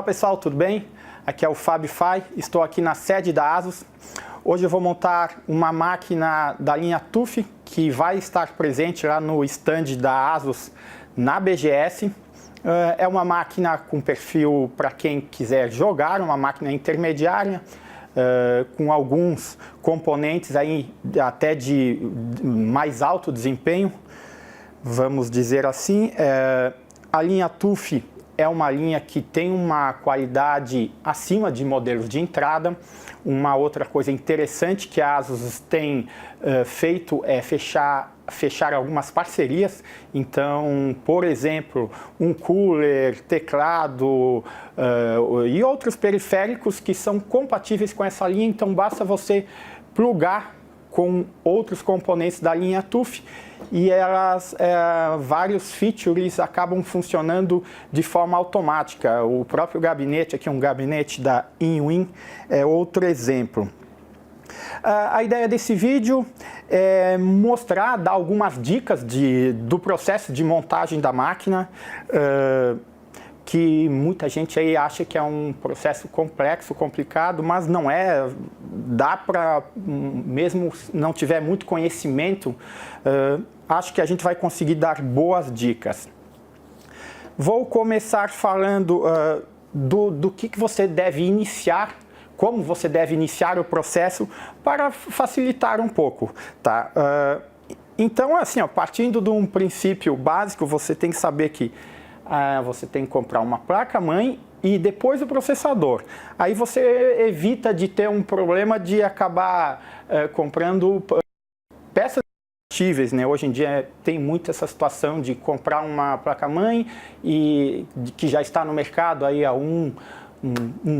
Olá pessoal, tudo bem? Aqui é o Fábio Fai, estou aqui na sede da ASUS. Hoje eu vou montar uma máquina da linha TUF que vai estar presente lá no stand da ASUS na BGS. É uma máquina com perfil para quem quiser jogar, uma máquina intermediária, com alguns componentes aí até de mais alto desempenho, vamos dizer assim. A linha TUF é uma linha que tem uma qualidade acima de modelos de entrada. Uma outra coisa interessante que a ASUS tem feito é fechar algumas parcerias. Então, por exemplo, um cooler, teclado e outros periféricos que são compatíveis com essa linha. Então, basta você plugar com outros componentes da linha TUF e vários features acabam funcionando de forma automática. O próprio gabinete, aqui um gabinete da InWin, é outro exemplo. A ideia desse vídeo é mostrar, dar algumas dicas do processo de montagem da máquina, que muita gente aí acha que é um processo complexo, complicado, mas não é. Dá para, mesmo não tiver muito conhecimento, acho que a gente vai conseguir dar boas dicas. Vou começar falando do que você deve iniciar, como você deve iniciar o processo para facilitar um pouco, tá? Então, assim, partindo de um princípio básico, você tem que saber que você tem que comprar uma placa-mãe e depois o processador. Aí você evita de ter um problema de acabar comprando peças compatíveis, né? Hoje em dia tem muito essa situação de comprar uma placa-mãe que já está no mercado aí há um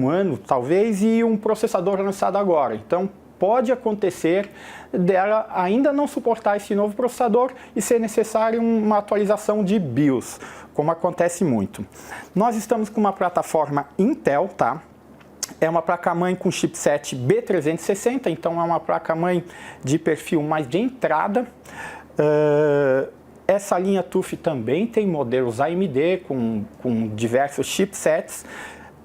ano, talvez, e um processador lançado agora. Então, pode acontecer dela ainda não suportar esse novo processador e ser necessário uma atualização de BIOS, como acontece muito. Nós estamos com uma plataforma Intel, tá? É uma placa-mãe com chipset B360, então é uma placa-mãe de perfil mais de entrada. Essa linha TUF também tem modelos AMD com diversos chipsets.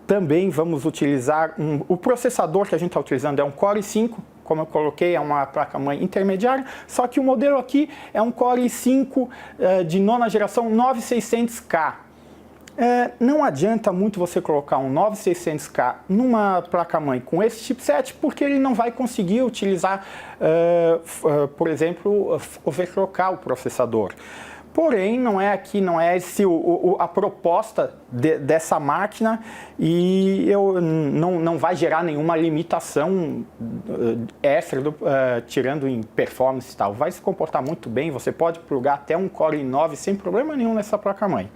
Também vamos utilizar o processador que a gente está utilizando é um Core i5, como eu coloquei, é uma placa-mãe intermediária, só que o modelo aqui é um Core i5 de nona geração 9600K. Não adianta muito você colocar um 9600K numa placa-mãe com esse chipset, porque ele não vai conseguir utilizar, por exemplo, overclockar o processador. Porém, não é a proposta dessa máquina e não vai gerar nenhuma limitação extra, tirando em performance e tal. Vai se comportar muito bem, você pode plugar até um Core i9 sem problema nenhum nessa placa-mãe.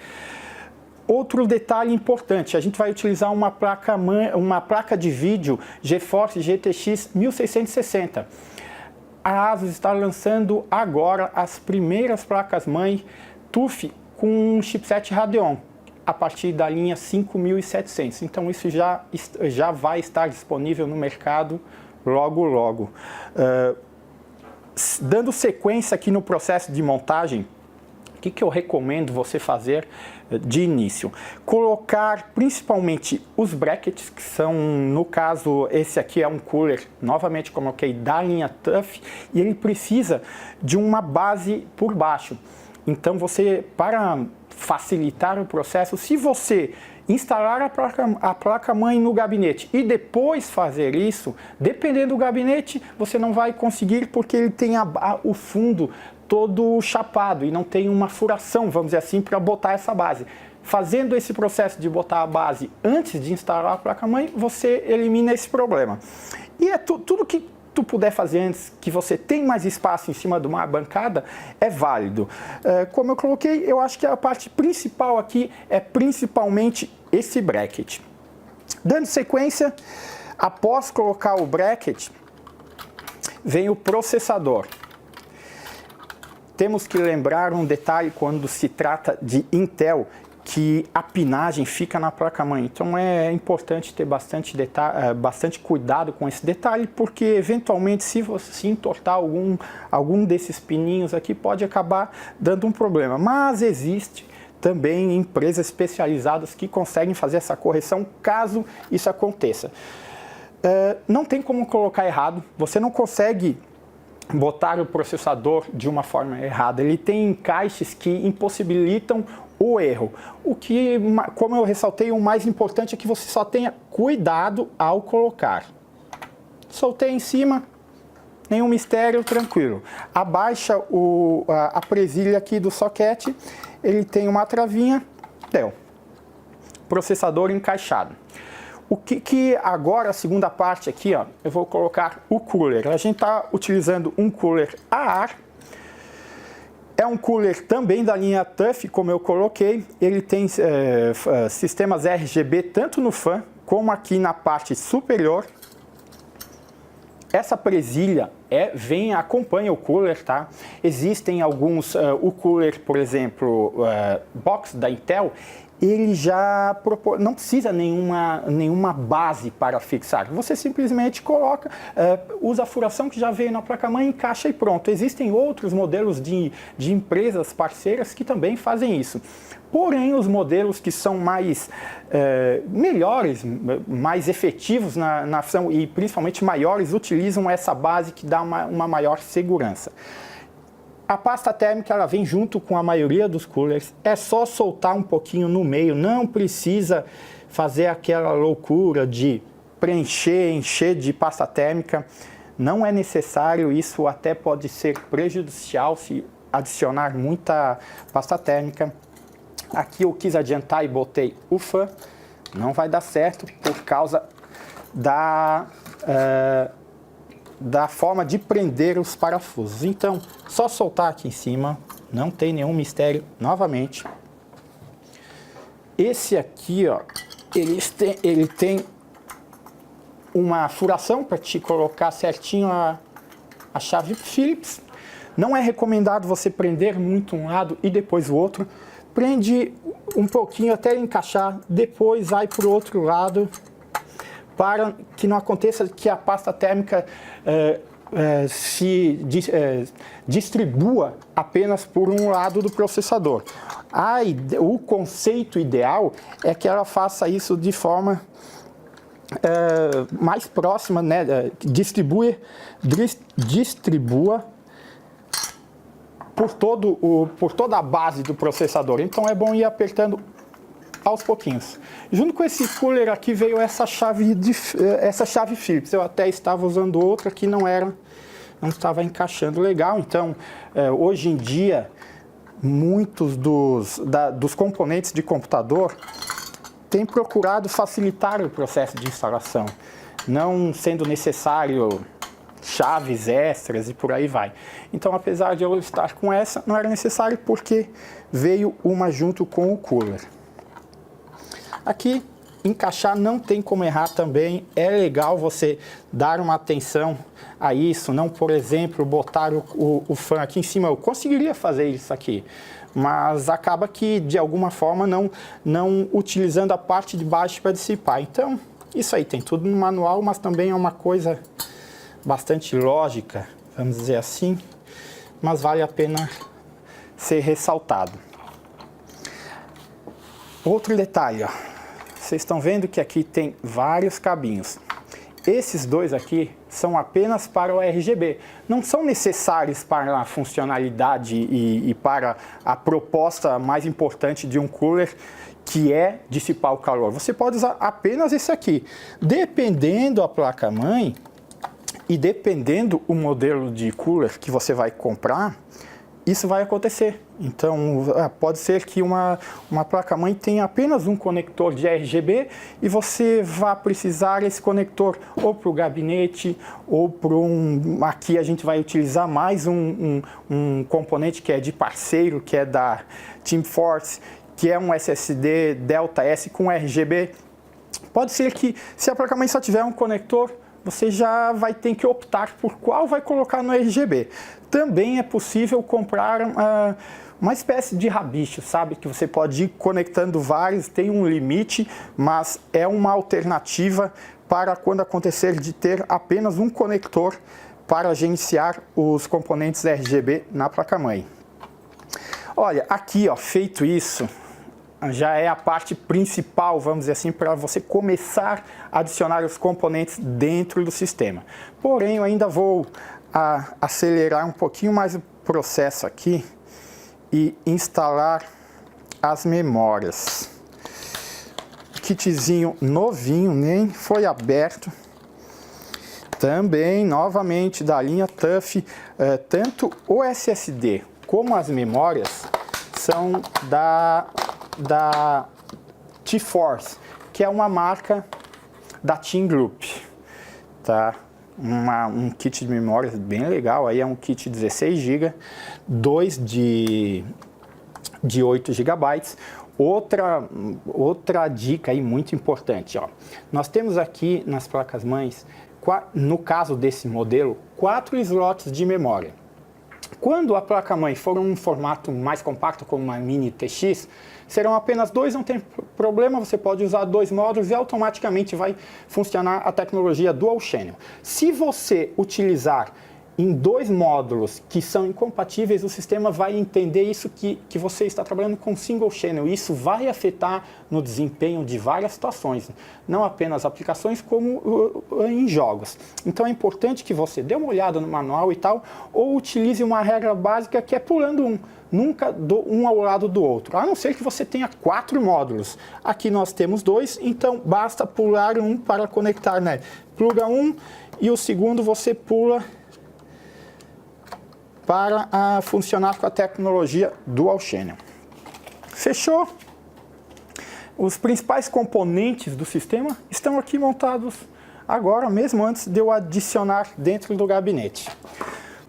Outro detalhe importante, a gente vai utilizar uma placa de vídeo GeForce GTX 1660. A ASUS está lançando agora as primeiras placas-mãe TUF com um chipset Radeon, a partir da linha 5700. Então isso já vai estar disponível no mercado logo, logo. Dando sequência aqui no processo de montagem, o que eu recomendo você fazer de início? Colocar principalmente os brackets, que são, no caso, esse aqui é um cooler, novamente coloquei da linha TUF, e ele precisa de uma base por baixo. Então para facilitar o processo, se você instalar a placa-mãe no gabinete e depois fazer isso, dependendo do gabinete, você não vai conseguir porque ele tem o fundo todo chapado e não tem uma furação, vamos dizer assim, para botar essa base. Fazendo esse processo de botar a base antes de instalar a placa-mãe, você elimina esse problema. E tudo que tu puder fazer antes, que você tem mais espaço em cima de uma bancada, é válido. Como eu coloquei, eu acho que a parte principal aqui é principalmente esse bracket. Dando sequência, após colocar o bracket, vem o processador. Temos que lembrar um detalhe quando se trata de Intel, que a pinagem fica na placa-mãe. Então é importante ter bastante cuidado com esse detalhe, porque eventualmente se você entortar algum desses pininhos aqui, pode acabar dando um problema. Mas existe também empresas especializadas que conseguem fazer essa correção caso isso aconteça. Não tem como colocar errado, você não consegue botar o processador de uma forma errada, ele tem encaixes que impossibilitam o erro. O que, como eu ressaltei, o mais importante é que você só tenha cuidado ao colocar. Soltei em cima, nenhum mistério, tranquilo. Abaixa a presilha aqui do soquete, ele tem uma travinha, deu. Processador encaixado. O que agora, a segunda parte aqui, ó, eu vou colocar o cooler. A gente está utilizando um cooler a ar. É um cooler também da linha TUF, como eu coloquei. Ele tem sistemas RGB tanto no fan como aqui na parte superior. Essa presilha acompanha o cooler, tá? Existem alguns, o cooler, por exemplo, box da Intel, ele já não precisa nenhuma base para fixar. Você simplesmente coloca, usa a furação que já veio na placa-mãe, encaixa e pronto. Existem outros modelos de empresas parceiras que também fazem isso. Porém, os modelos que são melhores, mais efetivos na ação e principalmente maiores, utilizam essa base que dá uma maior segurança. A pasta térmica ela vem junto com a maioria dos coolers, é só soltar um pouquinho no meio, não precisa fazer aquela loucura de encher de pasta térmica, não é necessário, isso até pode ser prejudicial se adicionar muita pasta térmica. Aqui eu quis adiantar e botei o fan, não vai dar certo por causa da forma de prender os parafusos. Então, só soltar aqui em cima, não tem nenhum mistério novamente. Esse aqui, ó, ele tem uma furação para te colocar certinho a chave Phillips. Não é recomendado você prender muito um lado e depois o outro. Prende um pouquinho até encaixar, depois vai para o outro lado, para que não aconteça que a pasta térmica se distribua apenas por um lado do processador. O conceito ideal é que ela faça isso de forma mais próxima, né? Distribua por toda a base do processador. Então é bom ir apertando aos pouquinhos. Junto com esse cooler aqui veio essa chave Phillips. Eu até estava usando outra que não estava encaixando legal. Então hoje em dia muitos dos componentes de computador têm procurado facilitar o processo de instalação, não sendo necessário chaves extras e por aí vai. Então, apesar de eu estar com essa, não era necessário porque veio uma junto com o cooler. Aqui, encaixar não tem como errar também, é legal você dar uma atenção a isso, não, por exemplo, botar o fan aqui em cima. Eu conseguiria fazer isso aqui, mas acaba que, de alguma forma, não utilizando a parte de baixo para dissipar. Então, isso aí tem tudo no manual, mas também é uma coisa bastante lógica, vamos dizer assim, mas vale a pena ser ressaltado. Outro detalhe, ó, vocês estão vendo que aqui tem vários cabinhos. Esses dois aqui são apenas para o RGB, não são necessários para a funcionalidade e para a proposta mais importante de um cooler, que é dissipar o calor. Você pode usar apenas esse aqui, dependendo da placa-mãe. E dependendo o modelo de cooler que você vai comprar, isso vai acontecer. Então, pode ser que uma placa-mãe tenha apenas um conector de RGB e você vá precisar esse conector ou para o gabinete ou para aqui a gente vai utilizar mais um componente que é de parceiro, que é da Team Force, que é um SSD Delta S com RGB. Pode ser que, se a placa-mãe só tiver um conector, você já vai ter que optar por qual vai colocar no RGB. Também é possível comprar uma espécie de rabicho, sabe? Que você pode ir conectando vários, tem um limite, mas é uma alternativa para quando acontecer de ter apenas um conector para gerenciar os componentes RGB na placa-mãe. Olha, aqui, ó, feito isso, já é a parte principal, vamos dizer assim, para você começar a adicionar os componentes dentro do sistema. Porém, eu ainda vou acelerar um pouquinho mais o processo aqui e instalar as memórias. Kitzinho novinho, nem foi aberto. Também, novamente, da linha TUF, tanto o SSD como as memórias são da T-Force, que é uma marca da Team Group, tá? Um kit de memórias bem legal, aí é um kit 16 GB, 2 de 8 GB. Outra dica aí muito importante, ó. Nós temos aqui nas placas-mães, no caso desse modelo, 4 slots de memória. Quando a placa-mãe for um formato mais compacto, como uma Mini TX, serão apenas 2, não tem problema, você pode usar 2 módulos e automaticamente vai funcionar a tecnologia Dual Channel. Se você utilizar em 2 módulos que são incompatíveis, o sistema vai entender isso que você está trabalhando com Single Channel. Isso vai afetar no desempenho de várias situações, não apenas aplicações, como em jogos. Então é importante que você dê uma olhada no manual e tal, ou utilize uma regra básica que é pulando um. Nunca um ao lado do outro, a não ser que você tenha 4 módulos. Aqui nós temos 2, então basta pular um para conectar, né? Pluga um e o segundo você pula para funcionar com a tecnologia Dual Channel. Fechou? Os principais componentes do sistema estão aqui montados agora, mesmo antes de eu adicionar dentro do gabinete.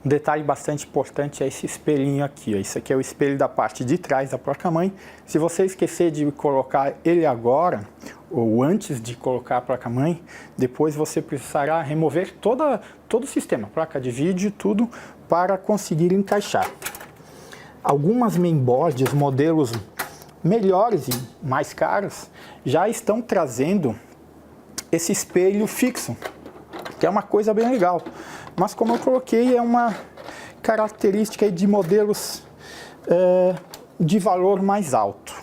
Um detalhe bastante importante é esse espelhinho aqui, ó. Isso aqui é o espelho da parte de trás da placa-mãe. Se você esquecer de colocar ele agora, ou antes de colocar a placa-mãe, depois você precisará remover todo o sistema, placa de vídeo, tudo, para conseguir encaixar. Algumas mainboards, modelos melhores e mais caros, já estão trazendo esse espelho fixo, que é uma coisa bem legal. Mas como eu coloquei, é uma característica de modelos de valor mais alto.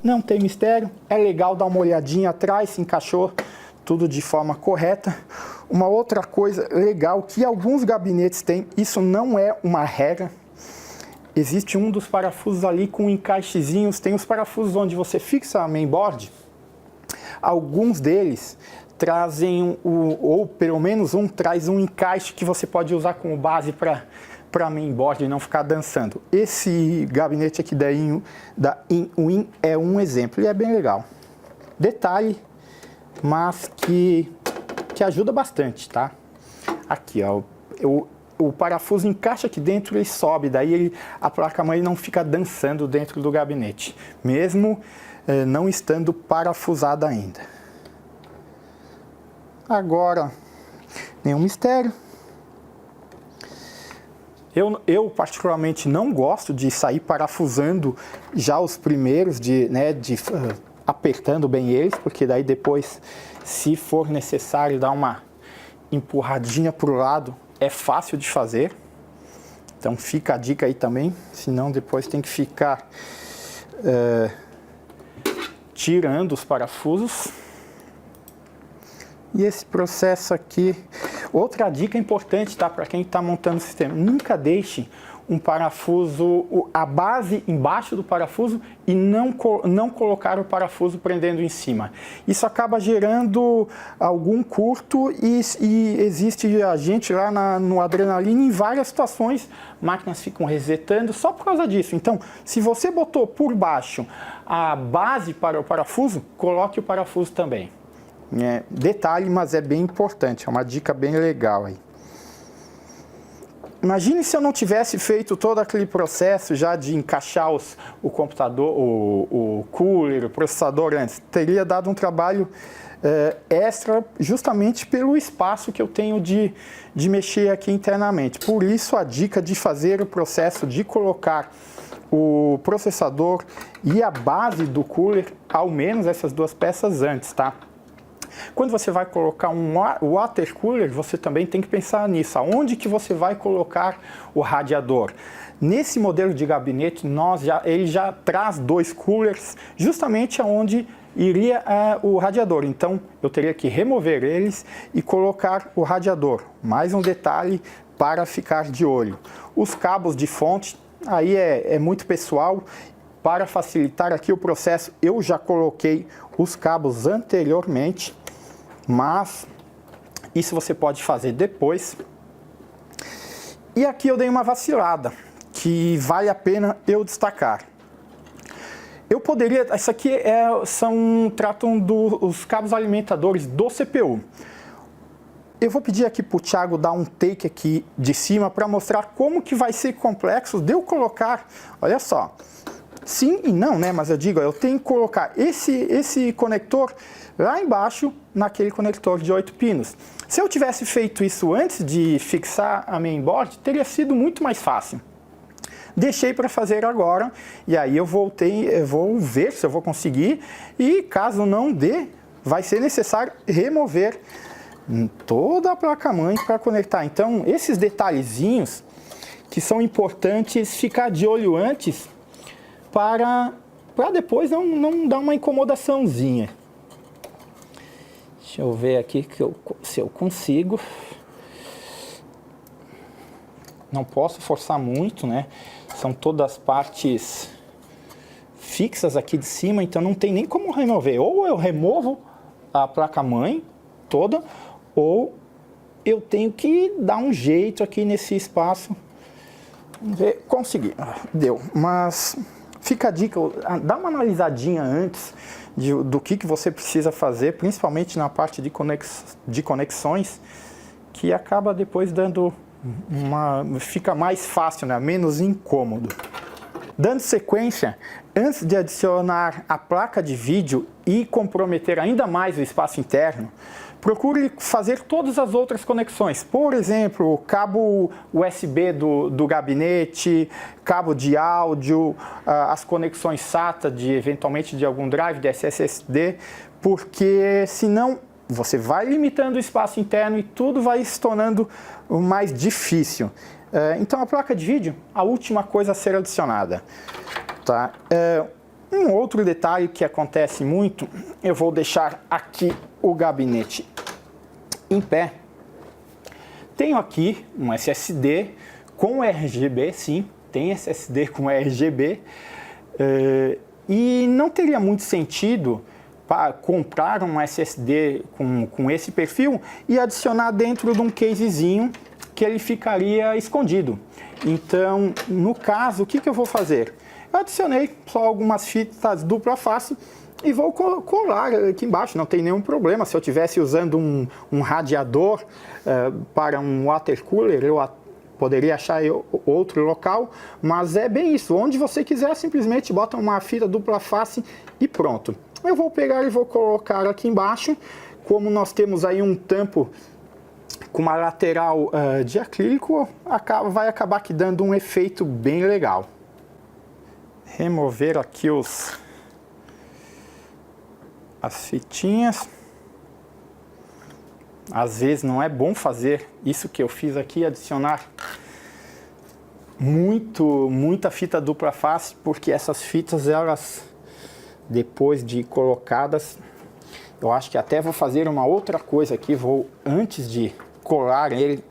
Não tem mistério, é legal dar uma olhadinha atrás, se encaixou tudo de forma correta. Uma outra coisa legal que alguns gabinetes têm, isso não é uma regra, existe um dos parafusos ali com encaixezinhos, tem os parafusos onde você fixa a mainboard, alguns deles trazem, ou pelo menos um traz um encaixe que você pode usar como base para mainboard e não ficar dançando. Esse gabinete aqui da InWin é um exemplo e é bem legal. Detalhe, mas que ajuda bastante, tá? Aqui, ó, o parafuso encaixa aqui dentro e sobe, daí a placa-mãe não fica dançando dentro do gabinete, mesmo não estando parafusada ainda. Agora, nenhum mistério. Eu particularmente não gosto de sair parafusando já os primeiros, apertando bem eles, porque daí depois, se for necessário dar uma empurradinha para o lado, é fácil de fazer. Então fica a dica aí também, senão depois tem que ficar tirando os parafusos. E esse processo aqui, outra dica importante, tá, para quem está montando o sistema, nunca deixe um parafuso, a base embaixo do parafuso e não colocar o parafuso prendendo em cima. Isso acaba gerando algum curto e existe a gente lá no Adrenaline em várias situações, máquinas ficam resetando só por causa disso. Então, se você botou por baixo a base para o parafuso, coloque o parafuso também. Detalhe, mas é bem importante, é uma dica bem legal aí. Imagine se eu não tivesse feito todo aquele processo já de encaixar o computador, o cooler, o processador antes. Teria dado um trabalho extra justamente pelo espaço que eu tenho de mexer aqui internamente. Por isso a dica de fazer o processo de colocar o processador e a base do cooler, ao menos essas duas peças antes, tá? Quando você vai colocar um water cooler, você também tem que pensar nisso. Aonde que você vai colocar o radiador? Nesse modelo de gabinete, ele já traz 2 coolers justamente aonde iria o radiador. Então, eu teria que remover eles e colocar o radiador. Mais um detalhe para ficar de olho. Os cabos de fonte, aí é muito pessoal. Para facilitar aqui o processo, eu já coloquei os cabos anteriormente, mas isso você pode fazer depois. E aqui eu dei uma vacilada, que vale a pena eu destacar. Eu poderia, isso aqui tratam dos cabos alimentadores do CPU. Eu vou pedir aqui para o Thiago dar um take aqui de cima para mostrar como que vai ser complexo de eu colocar, olha só, sim e não, né? Mas eu digo, eu tenho que colocar esse conector lá embaixo naquele conector de 8 pinos. Se eu tivesse feito isso antes de fixar a mainboard, teria sido muito mais fácil. Deixei para fazer agora, e aí eu vou ver se eu vou conseguir, e caso não dê, vai ser necessário remover toda a placa-mãe para conectar. Então, esses detalhezinhos que são importantes ficar de olho antes, para depois não dar uma incomodaçãozinha. Deixa eu ver aqui se eu consigo. Não posso forçar muito, né? São todas partes fixas aqui de cima, então não tem nem como remover. Ou eu removo a placa-mãe toda, ou eu tenho que dar um jeito aqui nesse espaço. Vamos ver, consegui. Deu, mas fica a dica, dá uma analisadinha antes do que você precisa fazer, principalmente na parte de conexões, que acaba depois dando fica mais fácil, né? Menos incômodo. Dando sequência, antes de adicionar a placa de vídeo e comprometer ainda mais o espaço interno, procure fazer todas as outras conexões. Por exemplo, o cabo USB do gabinete, cabo de áudio, as conexões SATA, eventualmente de algum drive de SSD, porque senão você vai limitando o espaço interno e tudo vai se tornando mais difícil. Então a placa de vídeo, a última coisa a ser adicionada. Tá? Um outro detalhe que acontece muito, eu vou deixar aqui o gabinete em pé. Tenho aqui um SSD com RGB, sim, tem SSD com RGB, e não teria muito sentido para comprar um SSD com esse perfil e adicionar dentro de um casezinho que ele ficaria escondido. Então, no caso, o que eu vou fazer? Eu adicionei só algumas fitas dupla face e vou colar aqui embaixo, não tem nenhum problema. Se eu estivesse usando um radiador para um water cooler, eu poderia achar outro local, mas é bem isso. Onde você quiser, simplesmente bota uma fita dupla face e pronto. Eu vou pegar e vou colocar aqui embaixo, como nós temos aí um tampo com uma lateral de acrílico, vai acabar aqui dando um efeito bem legal. Remover aqui as fitinhas. Às vezes não é bom fazer isso que eu fiz aqui, adicionar muita fita dupla face, porque essas fitas, elas, depois de colocadas, eu acho que até vou fazer uma outra coisa aqui, antes de colar ele,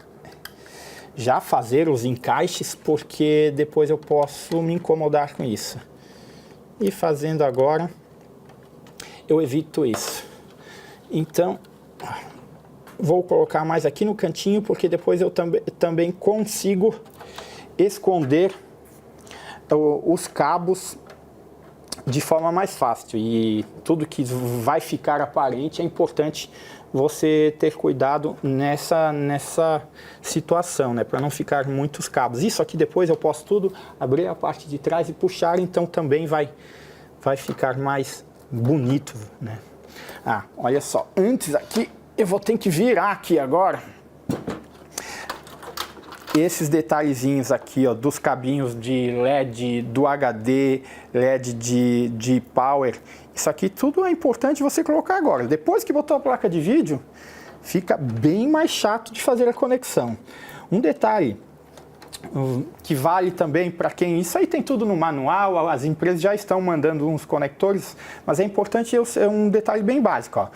já fazer os encaixes, porque depois eu posso me incomodar com isso. E fazendo agora, eu evito isso. Então, vou colocar mais aqui no cantinho, porque depois eu também consigo esconder os cabos de forma mais fácil. E tudo que vai ficar aparente é importante você ter cuidado nessa situação, né, para não ficar muitos cabos. Isso aqui depois eu posso tudo abrir a parte de trás e puxar, então também vai ficar mais bonito, né? Olha só, antes aqui eu vou ter que virar aqui agora esses detalhezinhos aqui, ó, dos cabinhos de LED, do HD, LED de power Isso aqui tudo é importante você colocar agora. Depois que botou a placa de vídeo, fica bem mais chato de fazer a conexão. Um detalhe que vale também para quem... Isso aí tem tudo no manual, as empresas já estão mandando uns conectores, mas é importante, é um detalhe bem básico, ó.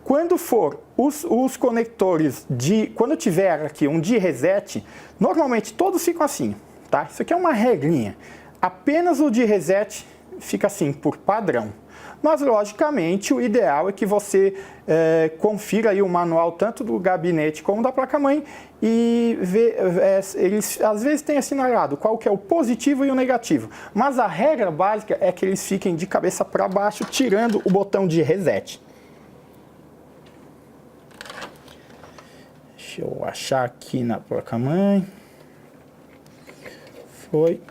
Quando for os conectores quando tiver aqui um de reset, normalmente todos ficam assim, tá? Isso aqui é uma regrinha. Apenas o de reset fica assim, por padrão. Mas, logicamente, o ideal é que você confira aí o manual tanto do gabinete como da placa-mãe e eles às vezes têm assinalado qual que é o positivo e o negativo. Mas a regra básica é que eles fiquem de cabeça para baixo, tirando o botão de reset. Deixa eu achar aqui na placa-mãe. Foi.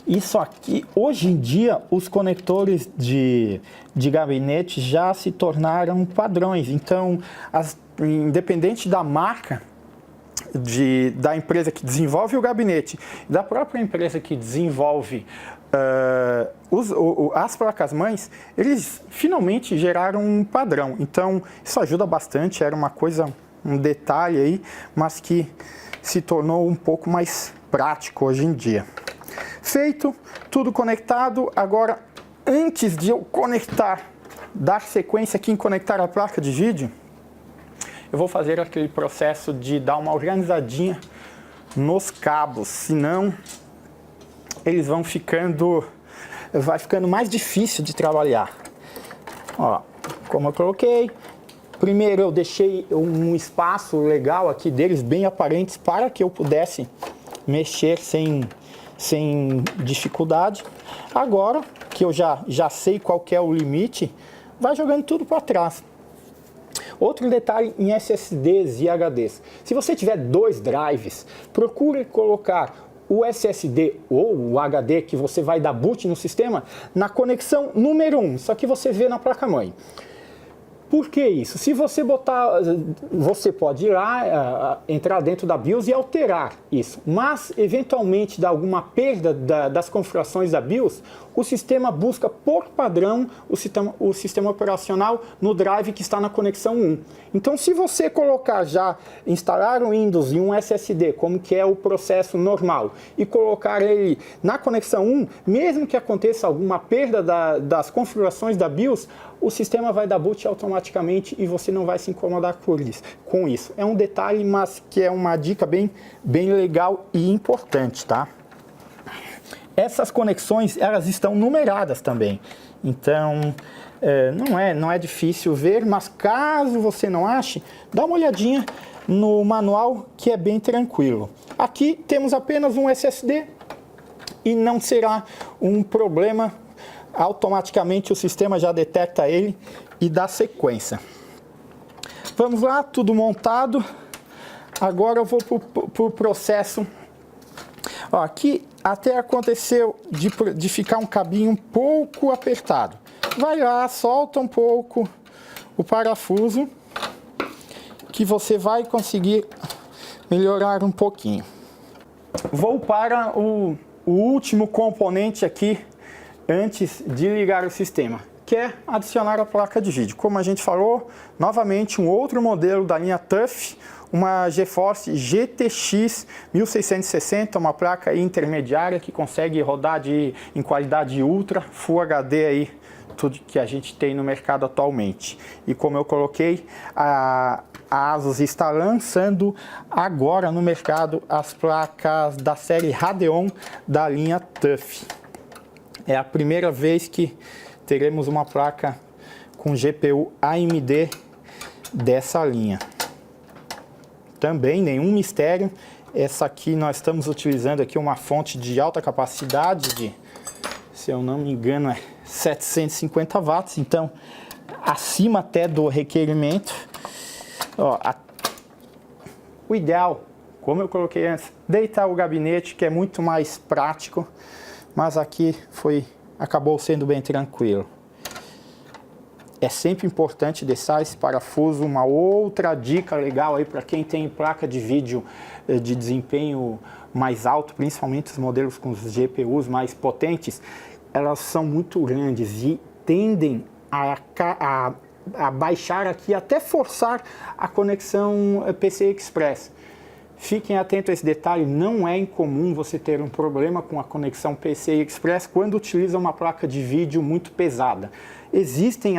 Isso aqui, hoje em dia, os conectores de gabinete já se tornaram padrões. Então, independente da marca, da empresa que desenvolve o gabinete, da própria empresa que desenvolve as placas-mães, eles finalmente geraram um padrão. Então, isso ajuda bastante, era uma coisa, um detalhe aí, mas que se tornou um pouco mais prático hoje em dia. Feito, tudo conectado. Agora, antes de eu conectar, dar sequência aqui em conectar a placa de vídeo, eu vou fazer aquele processo de dar uma organizadinha nos cabos, senão eles vão vai ficando mais difícil de trabalhar. Ó, como eu coloquei, primeiro eu deixei um espaço legal aqui deles, bem aparentes, para que eu pudesse mexer sem dificuldade. Agora que eu já sei qual que é o limite, vai jogando tudo para trás. Outro detalhe em SSDs e HDs. Se você tiver 2 drives, procure colocar o SSD ou o HD que você vai dar boot no sistema na conexão número 1, só que você vê na placa-mãe. Por que isso? Se você botar, você pode ir lá, entrar dentro da BIOS e alterar isso. Mas, eventualmente, dá alguma perda das configurações da BIOS, o sistema busca por padrão o sistema operacional no drive que está na conexão 1. Então, se você colocar instalar o Windows em um SSD, como que é o processo normal, e colocar ele na conexão 1, mesmo que aconteça alguma perda das configurações da BIOS, o sistema vai dar boot automaticamente e você não vai se incomodar com isso. É um detalhe, mas que é uma dica bem legal e importante, tá? Essas conexões, elas estão numeradas também. Então, não é difícil ver, mas caso você não ache, dá uma olhadinha no manual que é bem tranquilo. Aqui temos apenas um SSD e não será um problema. Automaticamente o sistema já detecta ele e dá sequência. Vamos lá, tudo montado. Agora eu vou para o processo. Ó, aqui até aconteceu de ficar um cabinho um pouco apertado. Vai lá, solta um pouco o parafuso, que você vai conseguir melhorar um pouquinho. Vou para o último componente aqui, antes de ligar o sistema, que é adicionar a placa de vídeo. Como a gente falou, novamente um outro modelo da linha TUF, uma GeForce GTX 1660, uma placa intermediária que consegue rodar em qualidade ultra, Full HD aí, tudo que a gente tem no mercado atualmente. E como eu coloquei, a ASUS está lançando agora no mercado as placas da série Radeon da linha TUF. É a primeira vez que teremos uma placa com GPU AMD dessa linha. Também nenhum mistério, essa aqui nós estamos utilizando aqui uma fonte de alta capacidade se eu não me engano, é 750 watts, então acima até do requerimento. Ó, o ideal, como eu coloquei antes, deitar o gabinete, que é muito mais prático, mas aqui acabou sendo bem tranquilo. É sempre importante deixar esse parafuso. Uma outra dica legal aí para quem tem placa de vídeo de desempenho mais alto, principalmente os modelos com os GPUs mais potentes, elas são muito grandes e tendem a baixar aqui, até forçar a conexão PCI Express. Fiquem atentos a esse detalhe, não é incomum você ter um problema com a conexão PCI Express quando utiliza uma placa de vídeo muito pesada. Existem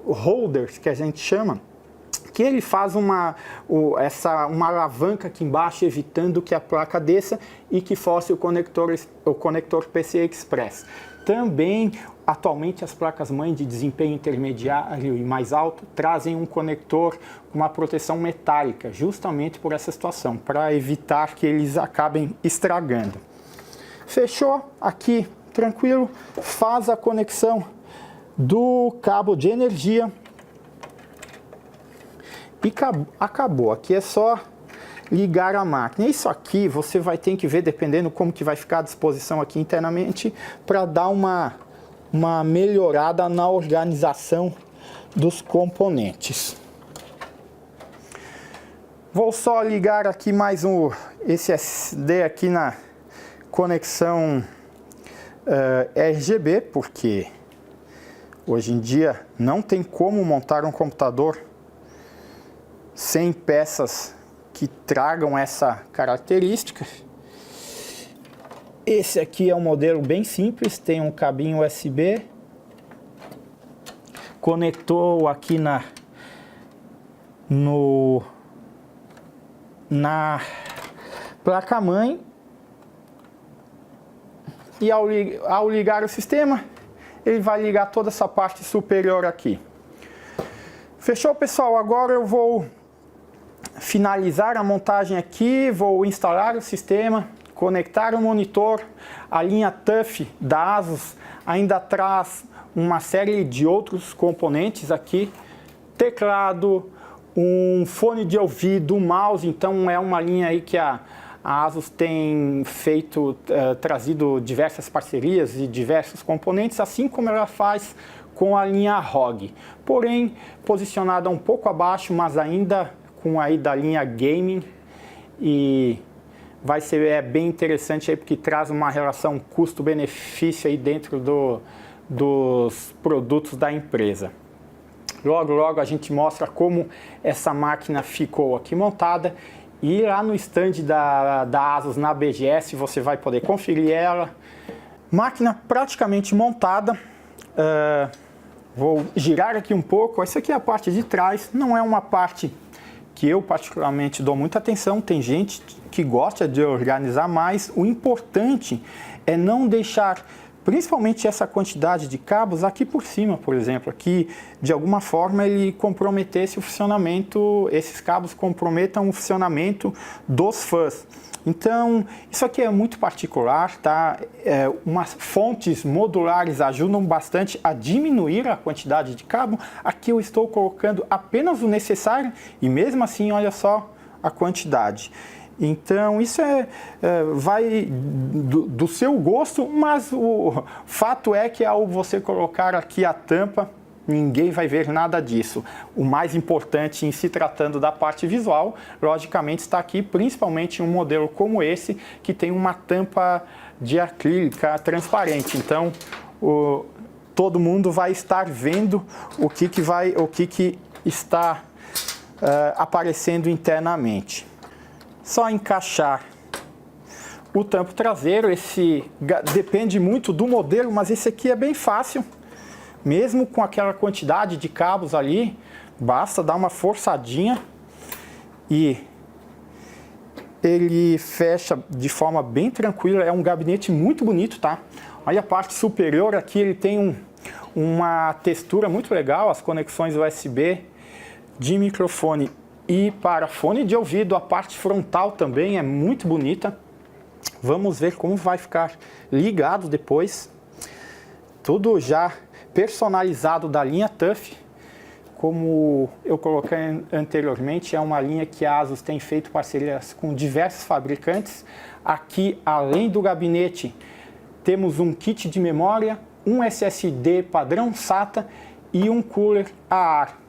holders, que a gente chama, que ele faz uma alavanca aqui embaixo, evitando que a placa desça e que force o conector PCI Express. Também, atualmente, as placas-mãe de desempenho intermediário e mais alto trazem um conector com uma proteção metálica, justamente por essa situação, para evitar que eles acabem estragando. Fechou? Aqui, tranquilo, faz a conexão do cabo de energia e acabou. Aqui é só ligar a máquina. Isso aqui você vai ter que ver, dependendo como que vai ficar a disposição aqui internamente, para dar uma melhorada na organização dos componentes. Vou só ligar aqui mais esse SSD aqui na conexão RGB, porque hoje em dia não tem como montar um computador sem peças que tragam essa característica. Esse aqui é um modelo bem simples, tem um cabinho USB, conectou aqui na placa-mãe e ao ligar o sistema, ele vai ligar toda essa parte superior aqui. Fechou, pessoal? Agora eu vou finalizar a montagem aqui, vou instalar o sistema, conectar o monitor. A linha TUF da ASUS ainda traz uma série de outros componentes aqui, teclado, um fone de ouvido, um mouse. Então é uma linha aí que a ASUS tem trazido diversas parcerias e diversos componentes, assim como ela faz com a linha ROG, porém posicionada um pouco abaixo, mas ainda com aí da linha gaming, e vai ser bem interessante aí, porque traz uma relação custo-benefício aí dentro dos produtos da empresa. Logo, logo a gente mostra como essa máquina ficou aqui montada, e lá no stand da ASUS na BGS você vai poder conferir ela. Máquina praticamente montada. Vou girar aqui um pouco. Essa aqui é a parte de trás, não é uma parte que eu particularmente dou muita atenção, tem gente que gosta de organizar mais. O importante é não deixar, principalmente essa quantidade de cabos aqui por cima, por exemplo, que de alguma forma ele comprometesse o funcionamento, esses cabos comprometam o funcionamento dos fãs. Então, isso aqui é muito particular, tá? Umas fontes modulares ajudam bastante a diminuir a quantidade de cabo. Aqui eu estou colocando apenas o necessário e mesmo assim, olha só a quantidade. Então, isso vai do seu gosto, mas o fato é que ao você colocar aqui a tampa, ninguém vai ver nada disso. O mais importante em se tratando da parte visual, logicamente, está aqui, principalmente em um modelo como esse, que tem uma tampa de acrílica transparente. Então, todo mundo vai estar vendo o que está aparecendo internamente. Só encaixar o tampo traseiro. Esse depende muito do modelo, mas esse aqui é bem fácil. Mesmo com aquela quantidade de cabos ali, basta dar uma forçadinha e ele fecha de forma bem tranquila. É um gabinete muito bonito, tá? Olha a parte superior aqui, ele tem uma textura muito legal, as conexões USB de microfone e para fone de ouvido. A parte frontal também é muito bonita. Vamos ver como vai ficar ligado depois. Tudo já personalizado da linha TUF. Como eu coloquei anteriormente, é uma linha que a ASUS tem feito parcerias com diversos fabricantes. Aqui, além do gabinete, temos um kit de memória, um SSD padrão SATA e um cooler a ar.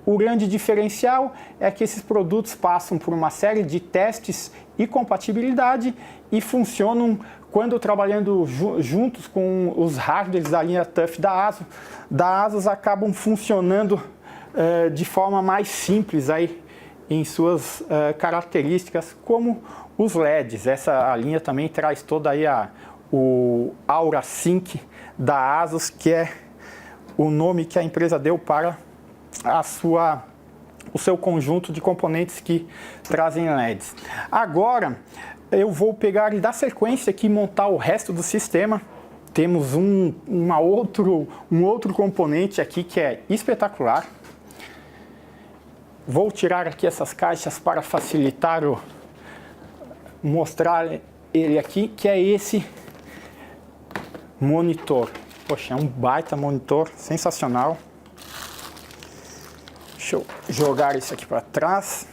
O grande diferencial é que esses produtos passam por uma série de testes e compatibilidade e funcionam quando trabalhando juntos com os hardwares da linha TUF da ASUS acabam funcionando de forma mais simples aí em suas características, como os LEDs. Essa linha também traz toda aí o Aura Sync da ASUS, que é o nome que a empresa deu para o seu conjunto de componentes que trazem LEDs. Agora eu vou pegar e dar sequência aqui e montar o resto do sistema. Temos um outro componente aqui que é espetacular. Vou tirar aqui essas caixas para facilitar mostrar ele aqui, que é esse monitor. Poxa, é um baita monitor, sensacional. Deixa eu jogar isso aqui para trás.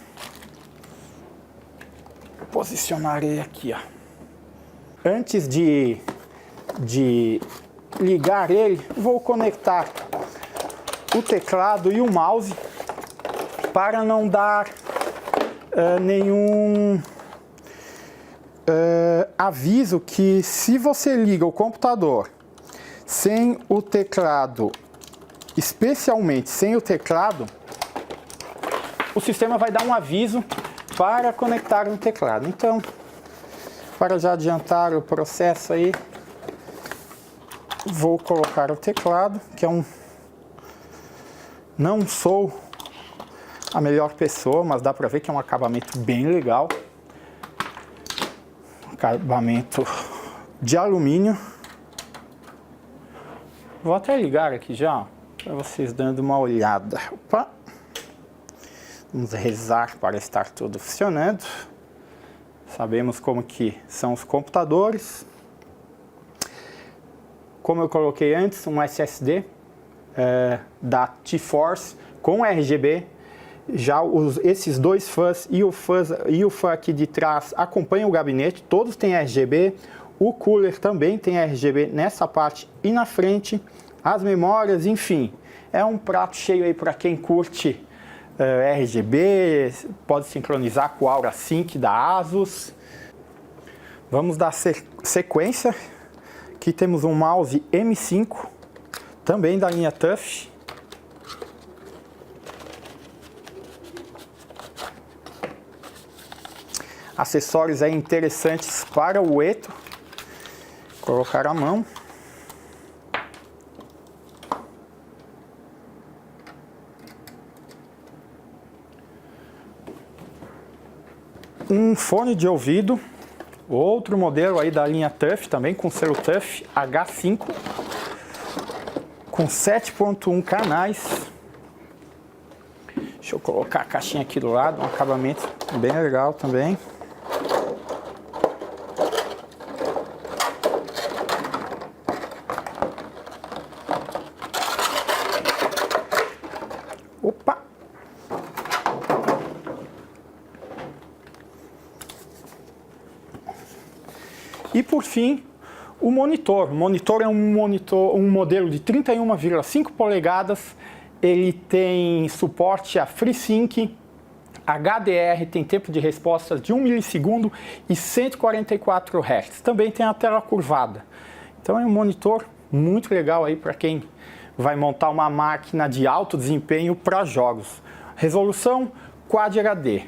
Posicionar ele aqui, ó. Antes de ligar ele, vou conectar o teclado e o mouse para não dar nenhum aviso que se você liga o computador sem o teclado, especialmente sem o teclado, o sistema vai dar um aviso para conectar no teclado. Então, para já adiantar o processo aí, vou colocar o teclado, que é não sou a melhor pessoa, mas dá para ver que é um acabamento bem legal. Acabamento de alumínio. Vou até ligar aqui já, para vocês dando uma olhada. Opa! Vamos rezar para estar tudo funcionando. Sabemos como que são os computadores. Como eu coloquei antes, um SSD da T-Force com RGB. Já esses dois fãs e o fã aqui de trás acompanham o gabinete, todos têm RGB. O cooler também tem RGB nessa parte e na frente. As memórias, enfim, é um prato cheio aí para quem curte RGB, pode sincronizar com o Aura Sync da ASUS. Vamos dar sequência. Aqui temos um mouse M5, também da linha TUF. Acessórios aí interessantes para o Eto. Colocar a mão. Um fone de ouvido, outro modelo aí da linha TUF, também com selo TUF H5, com 7.1 canais. Deixa eu colocar a caixinha aqui do lado, um acabamento bem legal também. Opa! E por fim, o monitor. O monitor é um modelo de 31,5 polegadas. Ele tem suporte a FreeSync, HDR, tem tempo de resposta de 1 milissegundo e 144 Hz. Também tem a tela curvada. Então é um monitor muito legal aí para quem vai montar uma máquina de alto desempenho para jogos. Resolução Quad HD.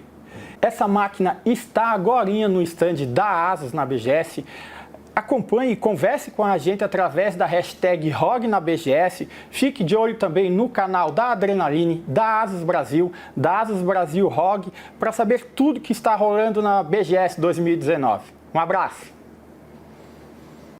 Essa máquina está agorinha no stand da ASUS na BGS. Acompanhe e converse com a gente através da hashtag ROG na BGS. Fique de olho também no canal da Adrenaline, da ASUS Brasil ROG, para saber tudo que está rolando na BGS 2019. Um abraço!